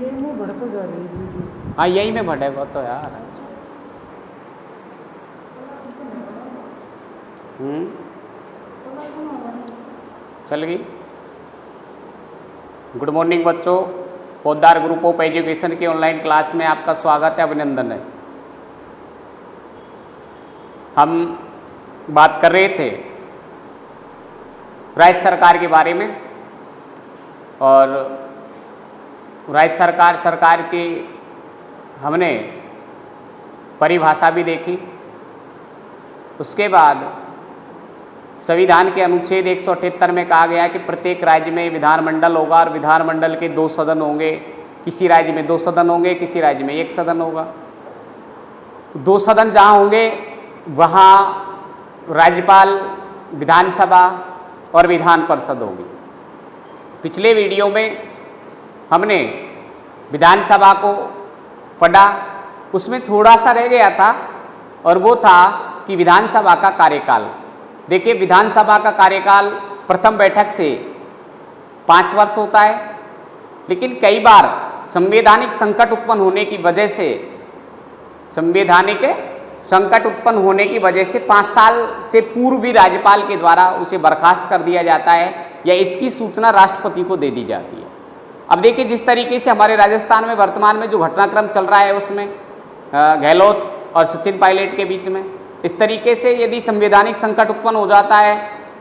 ये में बढ़ता जा रही है वीडियो। हाँ यही में बढ़ेगा तो यार। चल गई। गुड मॉर्निंग बच्चों, पोद्दार ग्रुप ऑफ एजुकेशन की ऑनलाइन क्लास में आपका स्वागत है, अभिनंदन है। हम बात कर रहे थे राज्य सरकार के बारे में, और राज्य सरकार की हमने परिभाषा भी देखी। उसके बाद संविधान के अनुच्छेद 178 में कहा गया कि प्रत्येक राज्य में विधानमंडल होगा और विधानमंडल के 2 सदन होंगे। किसी राज्य में 2 सदन होंगे, किसी राज्य में 1 सदन होगा। 2 सदन जहाँ होंगे वहाँ राज्यपाल, विधानसभा और विधान परिषद होगी। पिछले वीडियो में हमने विधानसभा को पढ़ा, उसमें थोड़ा सा रह गया था और वो था कि विधानसभा का कार्यकाल। देखिए, विधानसभा का कार्यकाल प्रथम बैठक से 5 वर्ष होता है, लेकिन कई बार संवैधानिक संकट उत्पन्न होने की वजह से 5 साल से पूर्व भी राज्यपाल के द्वारा उसे बर्खास्त कर दिया जाता है या इसकी सूचना राष्ट्रपति को दे दी जाती है। अब देखिए, जिस तरीके से हमारे राजस्थान में वर्तमान में जो घटनाक्रम चल रहा है उसमें गहलोत और सचिन पायलट के बीच में, इस तरीके से यदि संवैधानिक संकट उत्पन्न हो जाता है,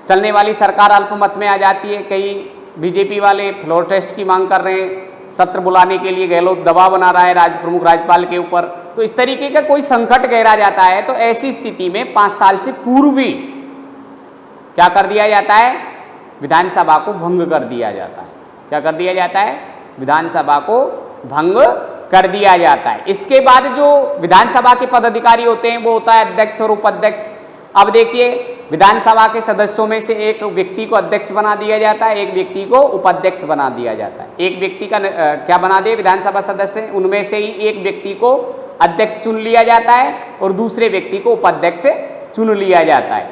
चलने वाली सरकार अल्पमत में आ जाती है, कई बीजेपी वाले फ्लोर टेस्ट की मांग कर रहे हैं, सत्र बुलाने के लिए गहलोत दबाव बना रहा है प्रमुख राज्यपाल के ऊपर, तो इस तरीके का कोई संकट गहरा जाता है, तो ऐसी स्थिति में 5 साल से पूर्व भी क्या कर दिया जाता है, विधानसभा को भंग कर दिया जाता है। क्या कर दिया जाता है? विधानसभा को भंग कर दिया जाता है। इसके बाद जो विधानसभा के पदाधिकारी होते हैं वो होता है अध्यक्ष और उपाध्यक्ष। अब देखिए, विधानसभा के सदस्यों में से एक व्यक्ति को अध्यक्ष बना दिया जाता है, एक व्यक्ति को उपाध्यक्ष बना दिया जाता है। एक व्यक्ति का क्या बना दिए विधानसभा सदस्य, उनमें से ही एक व्यक्ति को अध्यक्ष चुन लिया जाता है और दूसरे व्यक्ति को उपाध्यक्ष चुन लिया जाता है।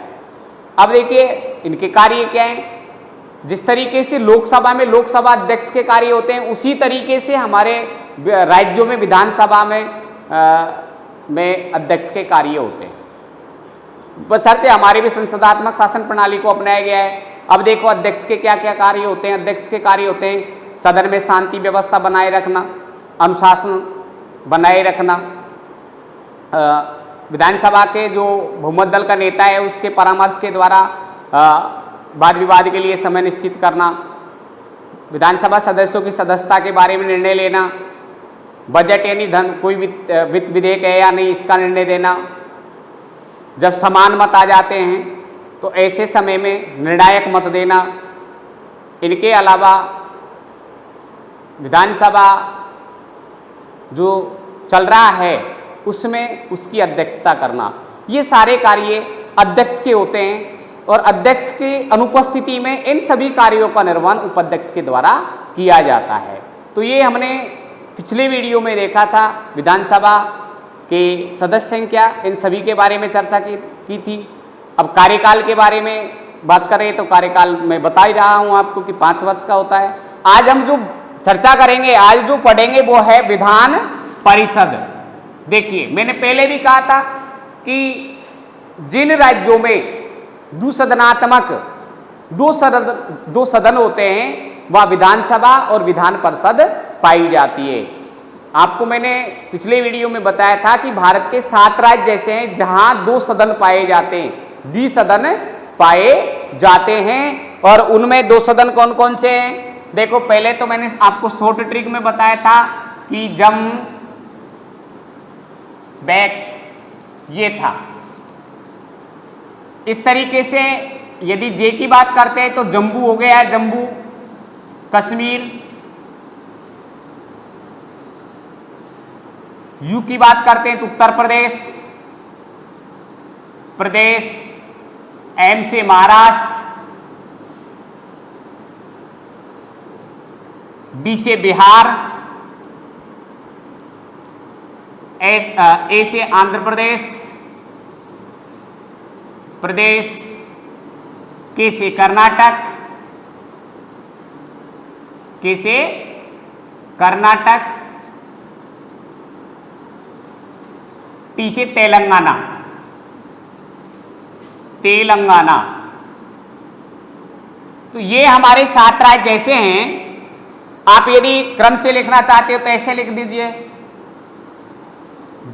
अब देखिए, इनके कार्य क्या हैं। जिस तरीके से लोकसभा में लोकसभा अध्यक्ष के कार्य होते हैं, उसी तरीके से हमारे राज्यों में विधानसभा में अध्यक्ष के कार्य होते हैं, बशर्ते हमारे भी संसदात्मक शासन प्रणाली को अपनाया गया है। अब देखो, अध्यक्ष के क्या क्या कार्य होते हैं। अध्यक्ष के कार्य होते हैं सदन में शांति व्यवस्था बनाए रखना, अनुशासन बनाए रखना, विधानसभा के जो बहुमत दल का नेता है उसके परामर्श के द्वारा वाद विवाद के लिए समय निश्चित करना, विधानसभा सदस्यों की सदस्यता के बारे में निर्णय लेना, बजट यानी धन कोई वित्त विधेयक है या नहीं इसका निर्णय देना। जब समान मत आ जाते हैं तो ऐसे समय में निर्णायक मत देना। इनके अलावा विधानसभा जो चल रहा है उसमें उसकी अध्यक्षता करना, ये सारे कार्य अध्यक्ष के होते हैं और अध्यक्ष की अनुपस्थिति में इन सभी कार्यों का निर्वहन उपाध्यक्ष के द्वारा किया जाता है। तो ये हमने पिछले वीडियो में देखा था, विधानसभा के सदस्य संख्या, इन सभी के बारे में चर्चा की थी। अब कार्यकाल के बारे में बात करें तो कार्यकाल मैं बता ही रहा हूँ आपको कि 5 वर्ष का होता है। आज हम जो चर्चा करेंगे, आज जो पढ़ेंगे वो है विधान परिषद। देखिए, मैंने पहले भी कहा था कि जिन राज्यों में द्विसदनात्मक 2 सदन होते हैं वह विधानसभा और विधान परिषद पाई जाती है। आपको मैंने पिछले वीडियो में बताया था कि भारत के 7 राज्य ऐसे हैं जहां 2 सदन पाए जाते हैं, द्विसदन पाए जाते हैं। और उनमें 2 सदन कौन कौन से हैं? देखो, पहले तो मैंने आपको शॉर्ट ट्रिक में बताया था कि जम बैक ये था। इस तरीके से यदि जे की बात करते हैं तो जम्मू हो गया, जम्मू कश्मीर। यू की बात करते हैं तो उत्तर प्रदेश, एम से महाराष्ट्र, बी से बिहार, ए से आंध्र प्रदेश, के से कर्नाटक, के से कर्नाटक, टी से तेलंगाना, तेलंगाना। तो ये हमारे 7 राज्य जैसे हैं। आप यदि क्रम से लिखना चाहते हो तो ऐसे लिख दीजिए,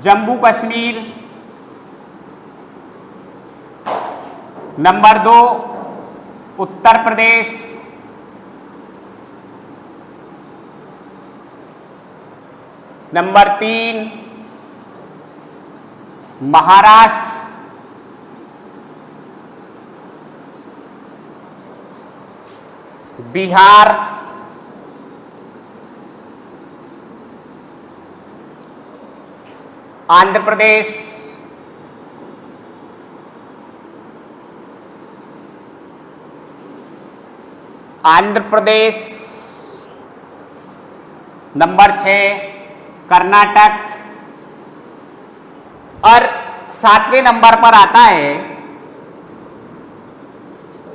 Jammu Kashmir, number 2 Uttar Pradesh, number 3 Maharashtra, Bihar, Andhra Pradesh, Andhra Pradesh, number 6 Karnataka, और 7वें नंबर पर आता है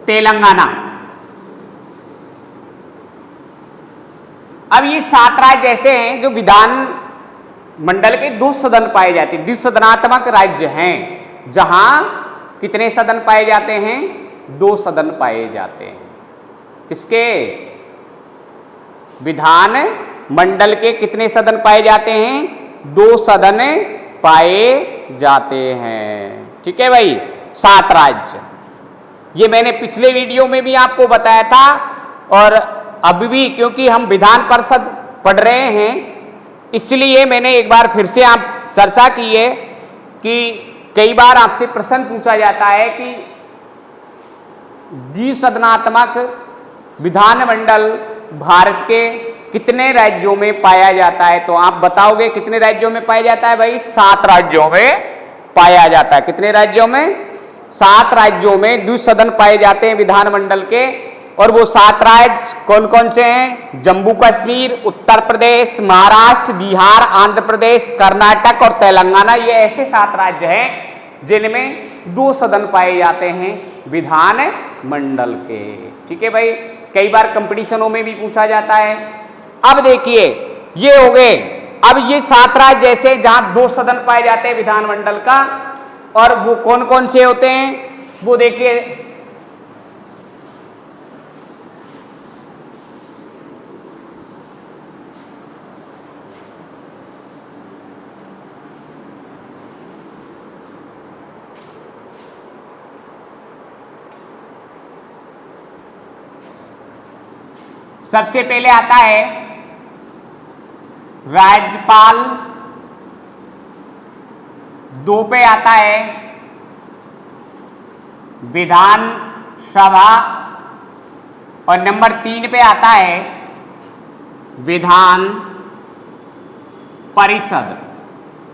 तेलंगाना। अब ये 7 राज्य ऐसे हैं जो विधान मंडल के 2 सदन पाए जाते हैं, द्विसदनात्मक राज्य हैं, जहां कितने सदन पाए जाते हैं? 2 सदन पाए जाते हैं। इसके विधान मंडल के कितने सदन पाए जाते हैं? 2 सदन पाए जाते हैं। ठीक है भाई, 7 राज्य। ये मैंने पिछले वीडियो में भी आपको बताया था, और अभी भी क्योंकि हम विधान परिषद पढ़ रहे हैं इसलिए मैंने एक बार फिर से आप चर्चा की है कि कई बार आपसे प्रश्न पूछा जाता है कि द्विसदनात्मक विधानमंडल भारत के कितने राज्यों में पाया जाता है? तो आप बताओगे कितने राज्यों में पाया जाता है? भाई 7 राज्यों में पाया जाता है। कितने राज्यों में? 7 राज्यों में द्विसदन पाए जाते हैं विधानमंडल के। और वो 7 राज्य कौन कौन से हैं? जम्मू कश्मीर, उत्तर प्रदेश, महाराष्ट्र, बिहार, आंध्र प्रदेश, कर्नाटक और तेलंगाना। ये ऐसे 7 राज्य हैं जिनमें 2 सदन पाए जाते हैं विधान मंडल के। ठीक है भाई, कई बार कंपटीशनों में भी पूछा जाता है। अब देखिए, ये हो गए। अब ये 7 राज्य जैसे जहां 2 सदन पाए जाते हैं विधानमंडल का, और वो कौन कौन से होते हैं वो देखिए। सबसे पहले आता है राज्यपाल, 2 पे आता है विधानसभा, और नंबर 3 पे आता है विधान परिषद।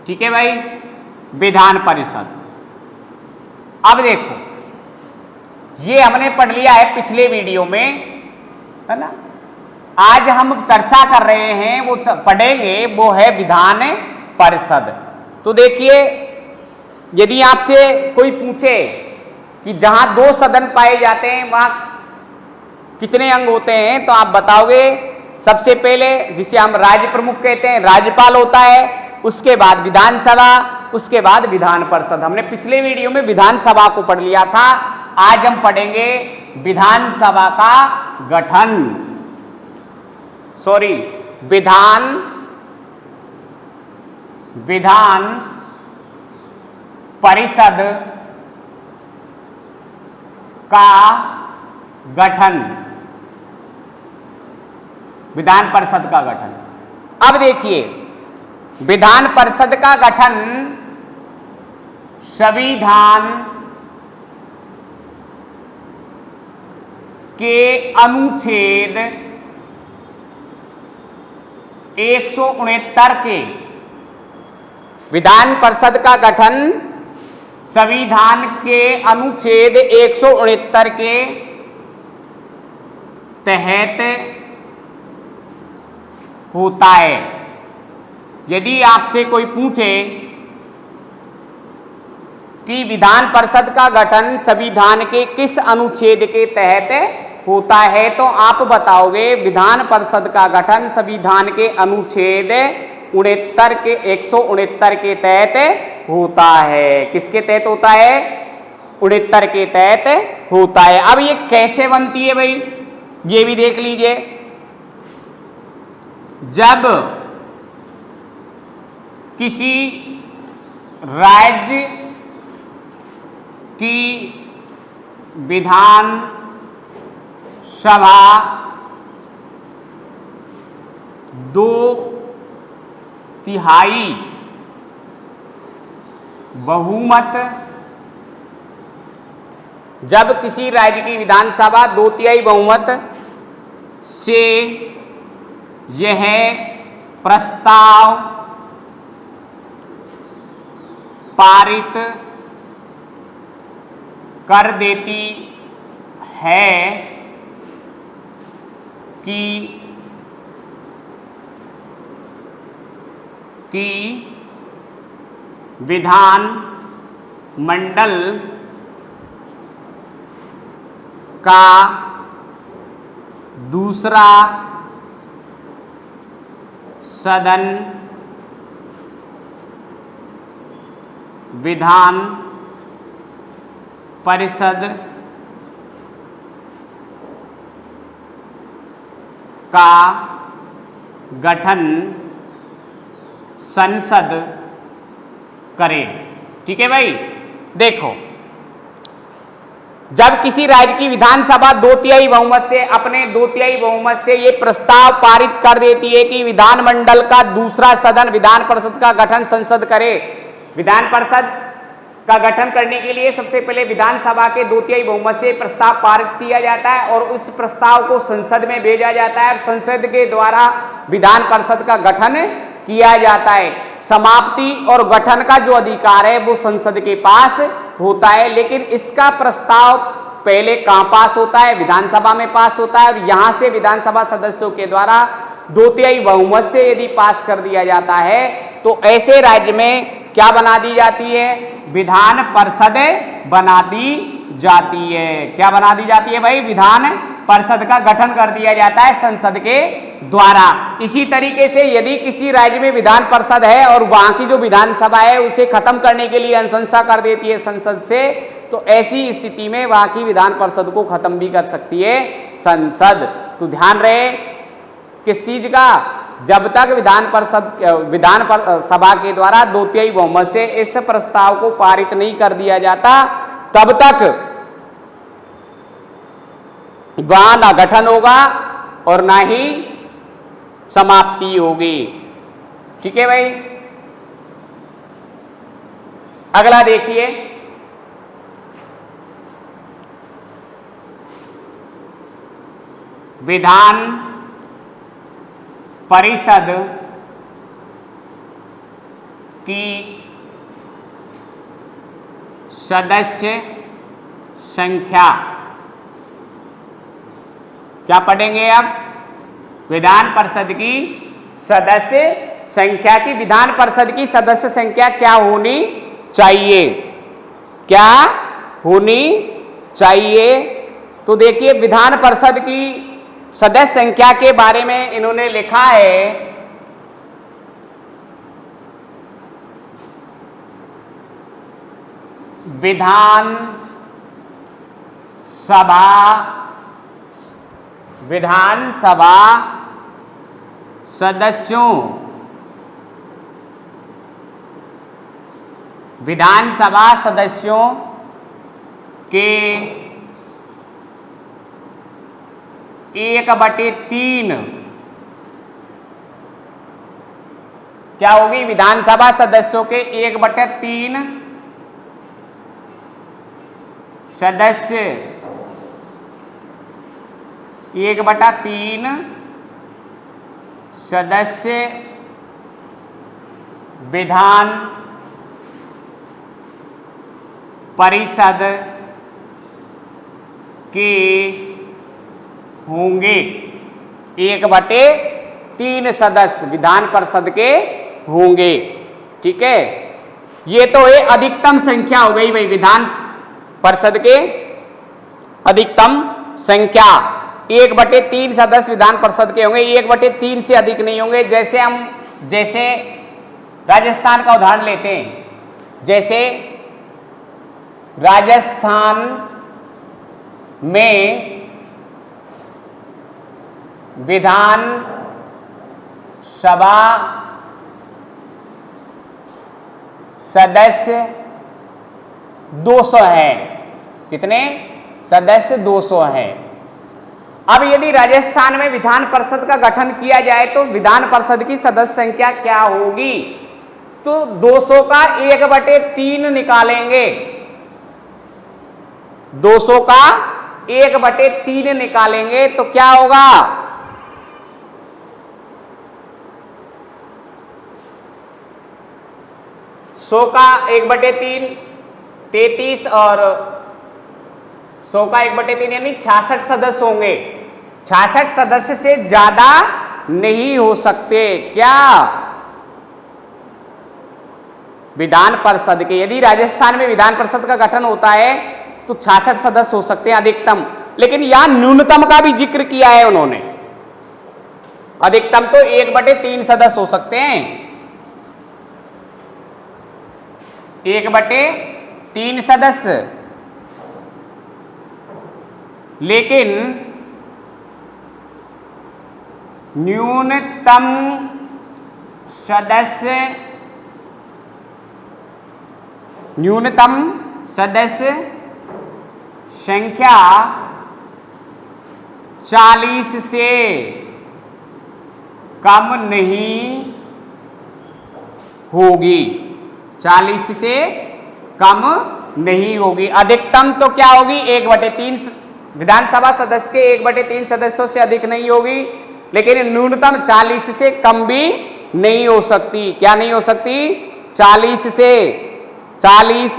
ठीक है भाई, विधान परिषद। अब देखो, ये हमने पढ़ लिया है पिछले वीडियो में, है ना। आज हम चर्चा कर रहे हैं, वो पढ़ेंगे, वो है विधान परिषद। तो देखिए, यदि आपसे कोई पूछे कि जहां 2 सदन पाए जाते हैं वहां कितने अंग होते हैं, तो आप बताओगे सबसे पहले, जिसे हम राज्य प्रमुख कहते हैं, राज्यपाल होता है, उसके बाद विधानसभा, उसके बाद विधान परिषद। हमने पिछले वीडियो में विधानसभा को पढ़ लिया था। आज हम पढ़ेंगे विधानसभा का गठन, सॉरी विधान परिषद का गठन, विधान परिषद का गठन। अब देखिए, विधान परिषद का गठन संविधान के अनुच्छेद 169 के, विधान परिषद का गठन संविधान के अनुच्छेद 169 के तहत होता है। यदि आपसे कोई पूछे कि विधान परिषद का गठन संविधान के किस अनुच्छेद के तहत होता है? तो आप बताओगे विधान परिषद का गठन संविधान के अनुच्छेद 169 के तहत होता है। किसके तहत होता है? 69 के तहत होता है। अब ये कैसे बनती है भाई, ये भी देख लीजिए। जब किसी राज्य की विधान सभा 2/3 बहुमत, जब किसी राज्य की विधानसभा 2/3 बहुमत से यह प्रस्ताव पारित कर देती है कि विधान मंडल का दूसरा सदन विधान परिषद का गठन संसद करे। ठीक है भाई, देखो जब किसी राज्य की विधानसभा 2/3 बहुमत से अपने 2/3 बहुमत से ये प्रस्ताव पारित कर देती है कि विधानमंडल का दूसरा सदन विधान परिषद का गठन संसद करे। विधान परिषद का गठन करने के लिए सबसे पहले विधानसभा के 2/3 बहुमत से प्रस्ताव पारित किया जाता है और उस प्रस्ताव को संसद में भेजा जाता है। संसद के द्वारा विधान परिषद का गठन किया जाता है। समाप्ति और गठन का जो अधिकार है वो संसद के पास होता है, लेकिन इसका प्रस्ताव पहले कहां पास होता है? विधानसभा में पास होता है। और यहां से विधानसभा सदस्यों के द्वारा 2/3 बहुमत से यदि पास कर दिया जाता है तो ऐसे राज्य में क्या बना दी जाती है? विधान परिषद बना दी जाती है। क्या बना दी जाती है भाई? विधान परिषद का गठन कर दिया जाता है संसद के द्वारा। इसी तरीके से यदि किसी राज्य में विधान परिषद है और वहां की जो विधानसभा है उसे खत्म करने के लिए अनुशंसा कर देती है संसद से, तो ऐसी स्थिति में वहां की विधान परिषद को खत्म भी कर सकती है संसद। तो ध्यान रहे किस चीज का? जब तक विधान सभा के द्वारा 2/3 बहुमत से इस प्रस्ताव को पारित नहीं कर दिया जाता, तब तक वहां ना गठन होगा और ना ही समाप्ति होगी। ठीक है भाई, अगला देखिए। विधान परिषद की सदस्य संख्या, क्या पढ़ेंगे अब? विधान परिषद की सदस्य संख्या की विधान परिषद की सदस्य संख्या क्या होनी चाहिए? क्या होनी चाहिए? तो देखिए विधान परिषद की सदस्य संख्या के बारे में इन्होंने लिखा है विधानसभा सदस्यों के 1/3 क्या होगी? विधानसभा सदस्यों के 1/3 सदस्य 1/3 सदस्य विधान परिषद के होंगे। 1/3 सदस्य विधान परिषद के होंगे। ठीक है, ये तो है अधिकतम संख्या हो गई भाई विधान परिषद के अधिकतम संख्या 1/3 सदस्य विधान परिषद के होंगे, 1/3 से अधिक नहीं होंगे। जैसे राजस्थान का उदाहरण लेते हैं, जैसे राजस्थान में विधान सभा सदस्य 200 है। कितने सदस्य? 200 है। अब यदि राजस्थान में विधान परिषद का गठन किया जाए तो विधान परिषद की सदस्य संख्या क्या होगी? तो 200 का 1/3 निकालेंगे, 200 का 1/3 निकालेंगे तो क्या होगा? 100 का 1/3 33 और 100 का 1/3 यानी 66 सदस्य होंगे। 66 सदस्य से ज्यादा नहीं हो सकते। क्या? विधान परिषद के यदि राजस्थान में विधान परिषद का गठन होता है तो 66 सदस्य हो सकते हैं अधिकतम, लेकिन यहां न्यूनतम का भी जिक्र किया है उन्होंने। अधिकतम तो 1/3 सदस्य हो सकते हैं, 1/3 सदस्य, लेकिन न्यूनतम सदस्य संख्या 40 से कम नहीं होगी, 40 से कम नहीं होगी। अधिकतम तो क्या होगी? 1/3 विधानसभा सदस्य के 1/3 सदस्यों से अधिक नहीं होगी, लेकिन न्यूनतम 40 से कम भी नहीं हो सकती। क्या नहीं हो सकती? 40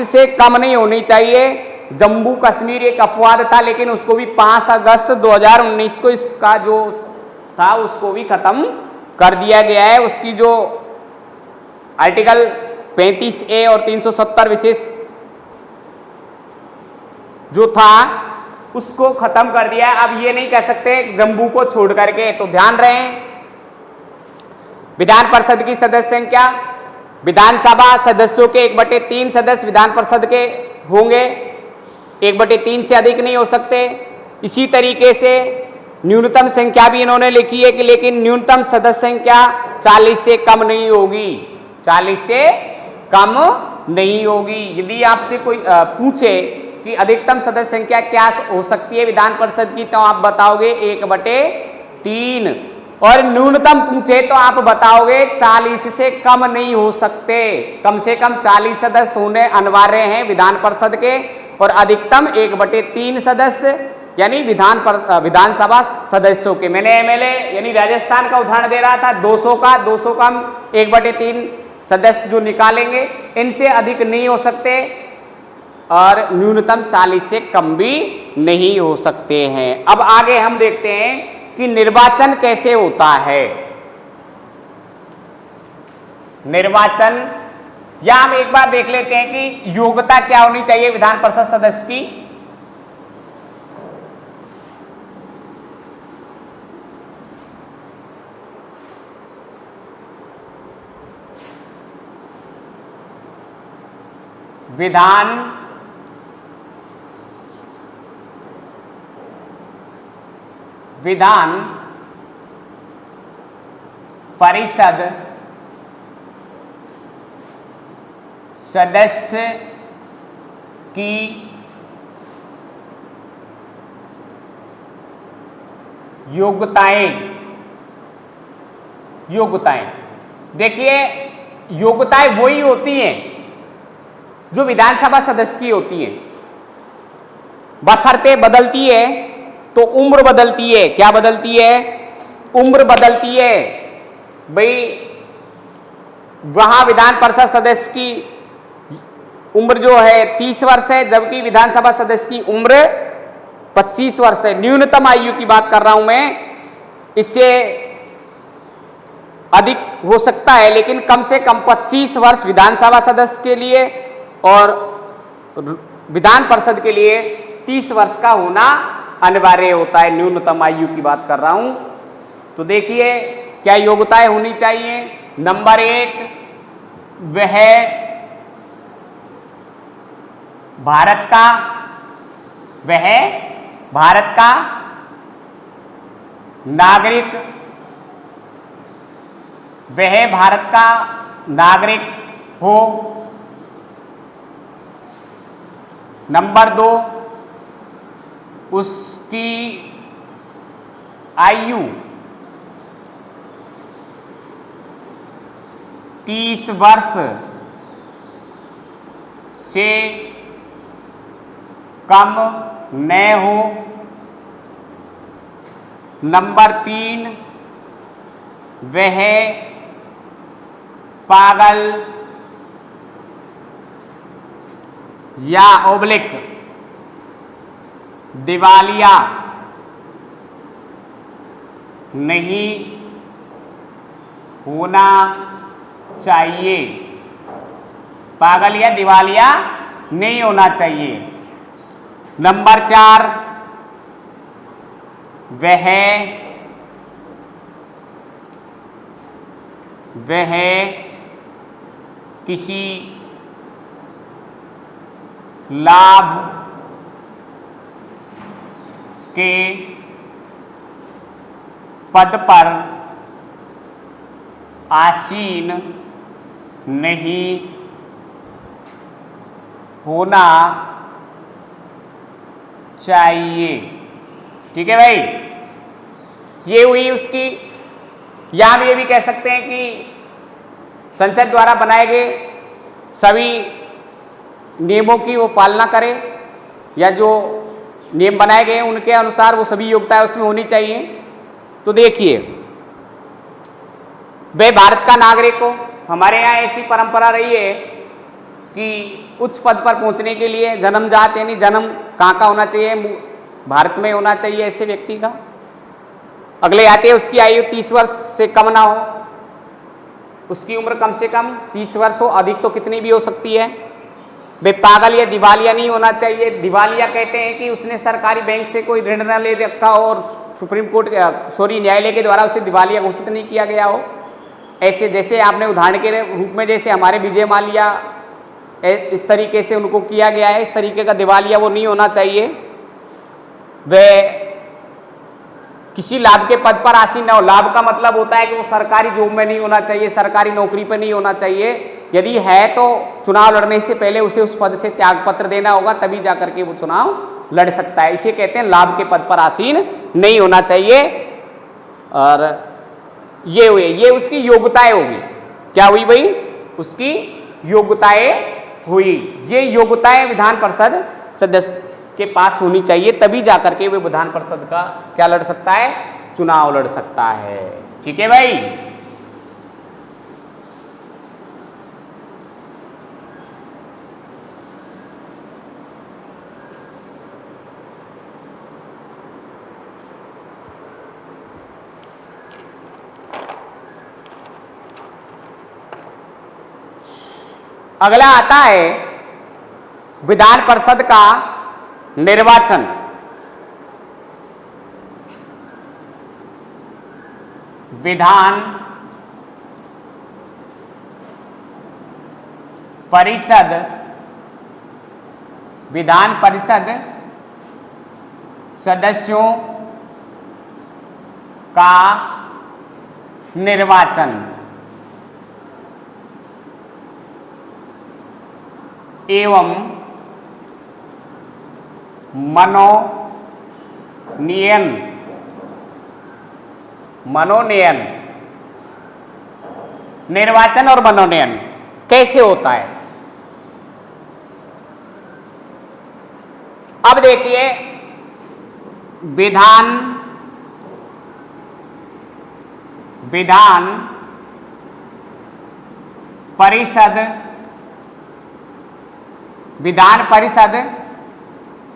से कम नहीं होनी चाहिए। जम्मू कश्मीर एक अपवाद था, लेकिन उसको भी 5 अगस्त 2019 को इसका जो था उसको भी खत्म कर दिया गया है। उसकी जो आर्टिकल 35A और 370 विशेष जो था उसको खत्म कर दिया है। अब ये नहीं कह सकते जम्मू को छोड़ करके। तो ध्यान रहे, विधान परिषद की सदस्य संख्या, विधानसभा सदस्यों के 1/3 सदस्य विधान परिषद के होंगे, 1/3 से अधिक नहीं हो सकते। इसी तरीके से न्यूनतम संख्या भी इन्होंने लिखी है कि लेकिन न्यूनतम सदस्य संख्या 40 से कम नहीं होगी, 40 से कम नहीं होगी। यदि आपसे कोई पूछे कि अधिकतम सदस्य संख्या क्या हो सकती है विधान परिषद की, तो आप बताओगे 1/3, और न्यूनतम पूछे तो आप बताओगे 40 से कम नहीं हो सकते। कम से कम 40 सदस्य होने अनिवार्य हैं विधान परिषद के, और अधिकतम 1/3 सदस्य यानी विधानसभा सदस्यों के। मैंने एमएलए यानी राजस्थान का उदाहरण दे रहा था, 200 का 1/3 सदस्य जो निकालेंगे, इनसे अधिक नहीं हो सकते, और न्यूनतम 40 से कम भी नहीं हो सकते हैं। अब आगे हम देखते हैं कि निर्वाचन कैसे होता है। निर्वाचन, या हम एक बार देख लेते हैं कि योग्यता क्या होनी चाहिए विधान परिषद सदस्य की। विधान परिषद सदस्य की योग्यताएं, देखिए योग्यताएं वही होती हैं जो विधानसभा सदस्य की होती हैं, बशर्ते बदलती है तो उम्र बदलती है। क्या बदलती है? उम्र बदलती है। भाई वहां विधान परिषद सदस्य की उम्र जो है 30 वर्ष है, जबकि विधानसभा सदस्य की उम्र 25 वर्ष है। न्यूनतम आयु की बात कर रहा हूं मैं, इससे अधिक हो सकता है, लेकिन कम से कम 25 वर्ष विधानसभा सदस्य के लिए और विधान परिषद के लिए 30 वर्ष का होना अनिवार्य होता है। न्यूनतम आयु की बात कर रहा हूं। तो देखिए क्या योग्यताएं होनी चाहिए। नंबर 1, वह भारत का नागरिक, वह भारत का नागरिक हो। नंबर 2, उसकी आयु 30 वर्ष से कम न हो। नंबर 3, वह पागल या ओब्लिक दिवालिया नहीं होना चाहिए। पागल या दिवालिया नहीं होना चाहिए। नंबर 4, वह किसी लाभ के पद पर आसीन नहीं होना चाहिए। ठीक है भाई, ये हुई उसकी। यहां भी ये भी कह सकते हैं कि संसद द्वारा बनाए गए सभी नियमों की वो पालना करे, या जो नियम बनाए गए हैं उनके अनुसार वो सभी योग्यताएं उसमें होनी चाहिए। तो देखिए, वे भारत का नागरिक हो। हमारे यहाँ ऐसी परंपरा रही है कि उच्च पद पर पहुंचने के लिए जन्मजात यानी जन्म कहाँ का होना चाहिए, भारत में होना चाहिए ऐसे व्यक्ति का। अगले आते हैं, उसकी आयु 30 वर्ष से कम ना हो। उसकी उम्र कम से कम 30 वर्ष हो, अधिक तो कितनी भी हो सकती है। वे पागल या दिवालिया नहीं होना चाहिए। दिवालिया कहते हैं कि उसने सरकारी बैंक से कोई ऋण न ले रखा हो और सुप्रीम कोर्ट न्यायालय के द्वारा उसे दिवालिया घोषित नहीं किया गया हो। ऐसे जैसे आपने उदाहरण के रूप में जैसे हमारे विजय माल्या इस तरीके से उनको किया गया है, इस तरीके का दिवालिया वो नहीं होना चाहिए। वह किसी लाभ के पद पर आसीन न हो। लाभ का मतलब होता है कि वो सरकारी जॉब में नहीं होना चाहिए, सरकारी नौकरी पर नहीं होना चाहिए। यदि है तो चुनाव लड़ने से पहले उसे उस पद से त्यागपत्र देना होगा, तभी जाकर के वो चुनाव लड़ सकता है। इसे कहते हैं लाभ के पद पर आसीन नहीं होना चाहिए। और ये हुई, ये उसकी योग्यताएं होगी। क्या हुई भाई? उसकी योग्यताएं हुई। ये योग्यताएं विधान परिषद सदस्य के पास होनी चाहिए, तभी जाकर के वे विधान परिषद का क्या लड़ सकता है, चुनाव लड़ सकता है। ठीक है भाई। अगला आता है विधान परिषद का निर्वाचन। विधान परिषद सदस्यों का निर्वाचन एवं मनोनयन निर्वाचन और मनोनयन कैसे होता है? अब देखिए, विधान परिषद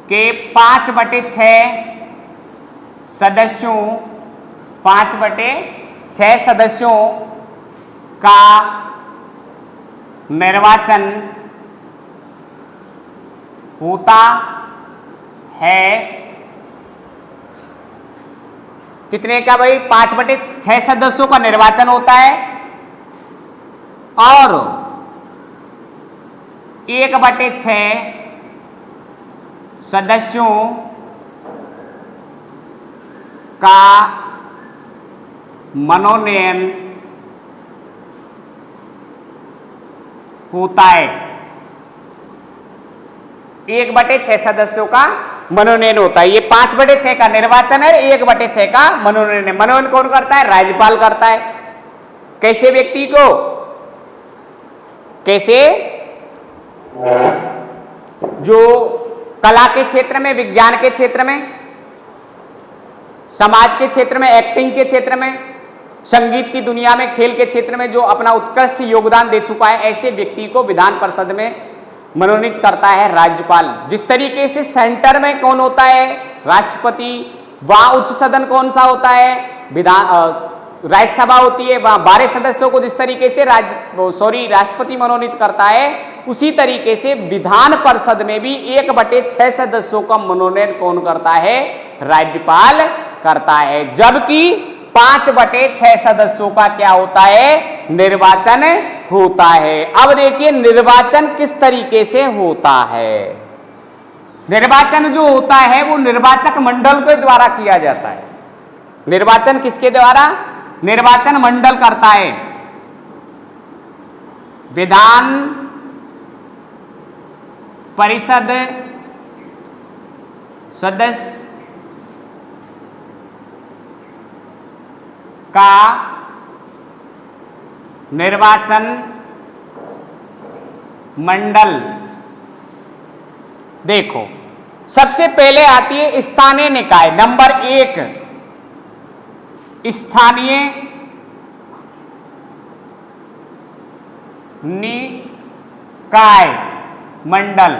के 5/6 सदस्यों का निर्वाचन होता है। कितने का भाई? 5/6 सदस्यों का निर्वाचन होता है और 1/6 सदस्यों का मनोनयन होता है। 1/6 सदस्यों का मनोनयन होता है। ये 5/6 का निर्वाचन है, 1/6 का मनोनयन है। मनोनयन कौन करता है? राज्यपाल करता है। कैसे व्यक्ति को? कैसे? जो कला के क्षेत्र में, विज्ञान के क्षेत्र में, समाज के क्षेत्र में, एक्टिंग के क्षेत्र में, संगीत की दुनिया में, खेल के क्षेत्र में जो अपना उत्कृष्ट योगदान दे चुका है, ऐसे व्यक्ति को विधान परिषद में मनोनीत करता है राज्यपाल। जिस तरीके से सेंटर में कौन होता है? राष्ट्रपति। वहां उच्च सदन कौन सा होता है? राज्यसभा होती है। वहां 12 सदस्यों को जिस तरीके से राष्ट्रपति मनोनीत करता है, उसी तरीके से विधान परिषद में भी 1/6 सदस्यों का मनोनयन कौन करता है? राज्यपाल करता है। जबकि 5/6 सदस्यों का क्या होता है? निर्वाचन होता है। अब देखिए निर्वाचन किस तरीके से होता है। निर्वाचन जो होता है वो निर्वाचक मंडल के द्वारा किया जाता है। निर्वाचन किसके द्वारा? निर्वाचन मंडल करता है। विधान परिषद सदस्य का निर्वाचन मंडल। देखो सबसे पहले आती है स्थानीय निकाय। नंबर 1 स्थानीय निकाय मंडल।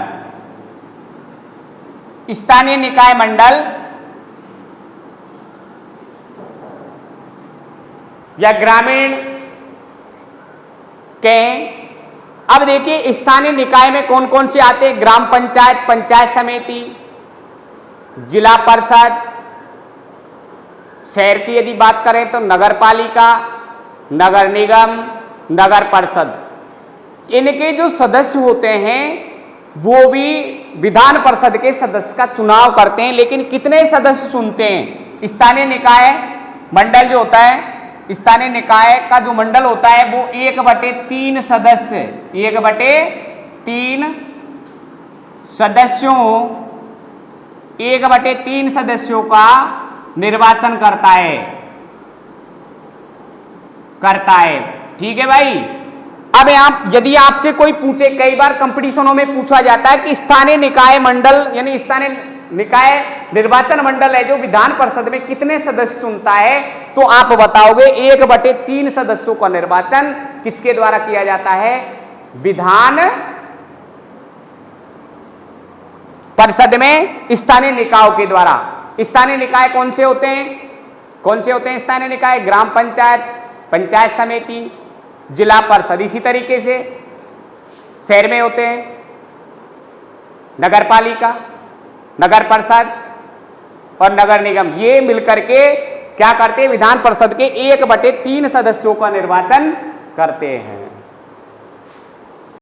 स्थानीय निकाय मंडल या ग्रामीण के। अब देखिए स्थानीय निकाय में कौन कौन से आते हैं? ग्राम पंचायत, पंचायत समिति, जिला परिषद। शहर की यदि बात करें तो नगर पालिका, नगर निगम, नगर परिषद। इनके जो सदस्य होते हैं वो भी विधान परिषद के सदस्य का चुनाव करते हैं। लेकिन कितने सदस्य चुनते हैं? स्थानीय निकाय मंडल जो होता है, स्थानीय निकाय का जो मंडल होता है वो 1/3 सदस्य, 1/3 सदस्यों, 1/3 सदस्यों का निर्वाचन करता है। ठीक है भाई। अब यदि आपसे कोई पूछे, कई बार कंपटीशनों में पूछा जाता है कि स्थानीय निकाय मंडल यानी स्थानीय निकाय निर्वाचन मंडल है जो विधान परिषद में कितने सदस्य चुनता है, तो आप बताओगे 1/3 सदस्यों का निर्वाचन किसके द्वारा किया जाता है? विधान परिषद में स्थानीय निकायों के द्वारा। स्थानीय निकाय कौन से होते हैं? कौन से होते हैं स्थानीय निकाय? ग्राम पंचायत, पंचायत समिति, जिला परिषद। इसी तरीके से शहर में होते हैं नगर पालिका, नगर परिषद और नगर निगम। ये मिलकर के क्या करते हैं? विधान परिषद के 1/3 सदस्यों का निर्वाचन करते हैं।